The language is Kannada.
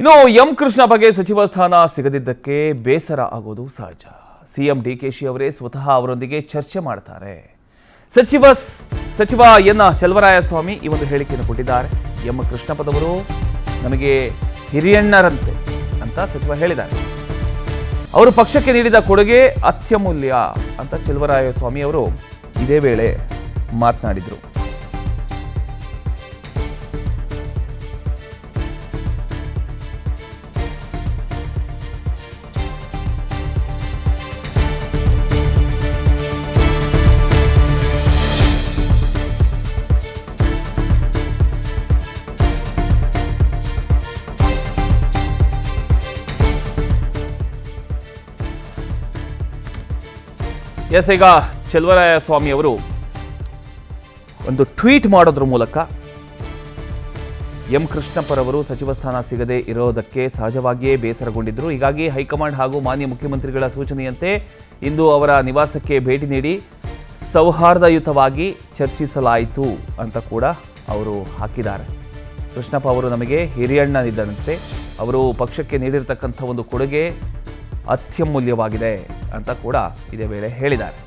ಇನ್ನು ಎಂ ಕೃಷ್ಣ ಬಗ್ಗೆ ಸಚಿವ ಸ್ಥಾನ ಸಿಗದಿದ್ದಕ್ಕೆ ಬೇಸರ ಆಗೋದು ಸಹಜ. ಸಿಎಂ ಡಿಕೆಶಿ ಅವರೇ ಸ್ವತಃ ಅವರೊಂದಿಗೆ ಚರ್ಚೆ ಮಾಡ್ತಾರೆ. ಸಚಿವ ಎನ್ ಚಲುವರಾಯಸ್ವಾಮಿ ಈ ಒಂದು ಹೇಳಿಕೆಯನ್ನು ಕೊಟ್ಟಿದ್ದಾರೆ. ಎಂ ಕೃಷ್ಣಪ್ಪದವರು ನಮಗೆ ಹಿರಿಯಣ್ಣರಂತೆ ಅಂತ ಸಚಿವ ಹೇಳಿದ್ದಾರೆ. ಅವರು ಪಕ್ಷಕ್ಕೆ ನೀಡಿದ ಕೊಡುಗೆ ಅತ್ಯಮೂಲ್ಯ ಅಂತ ಚಲುವರಾಯಸ್ವಾಮಿ ಅವರು ಇದೇ ವೇಳೆ ಮಾತನಾಡಿದರು. ಈಗ ಚಲುವರಾಯಸ್ವಾಮಿ ಅವರು ಒಂದು ಟ್ವೀಟ್ ಮಾಡೋದ್ರ ಮೂಲಕ ಎಂ ಕೃಷ್ಣಪ್ಪರವರು ಸಚಿವ ಸ್ಥಾನ ಸಿಗದೆ ಇರೋದಕ್ಕೆ ಸಹಜವಾಗಿಯೇ ಬೇಸರಗೊಂಡಿದ್ದರು. ಹೀಗಾಗಿ ಹೈಕಮಾಂಡ್ ಹಾಗೂ ಮಾನ್ಯ ಮುಖ್ಯಮಂತ್ರಿಗಳ ಸೂಚನೆಯಂತೆ ಇಂದು ಅವರ ನಿವಾಸಕ್ಕೆ ಭೇಟಿ ನೀಡಿ ಸೌಹಾರ್ದಯುತವಾಗಿ ಚರ್ಚಿಸಲಾಯಿತು ಅಂತ ಕೂಡ ಅವರು ಹಾಕಿದ್ದಾರೆ. ಕೃಷ್ಣಪ್ಪ ಅವರು ನಮಗೆ ಹಿರಿಯಣ್ಣನಿದ್ದಂತೆ, ಅವರು ಪಕ್ಷಕ್ಕೆ ನೀಡಿರತಕ್ಕಂಥ ಒಂದು ಕೊಡುಗೆ ಅತ್ಯಮೂಲ್ಯವಾಗಿದೆ ಅಂತ ಕೂಡ ಇದೇ ವೇಳೆ ಹೇಳಿದ್ದಾರೆ.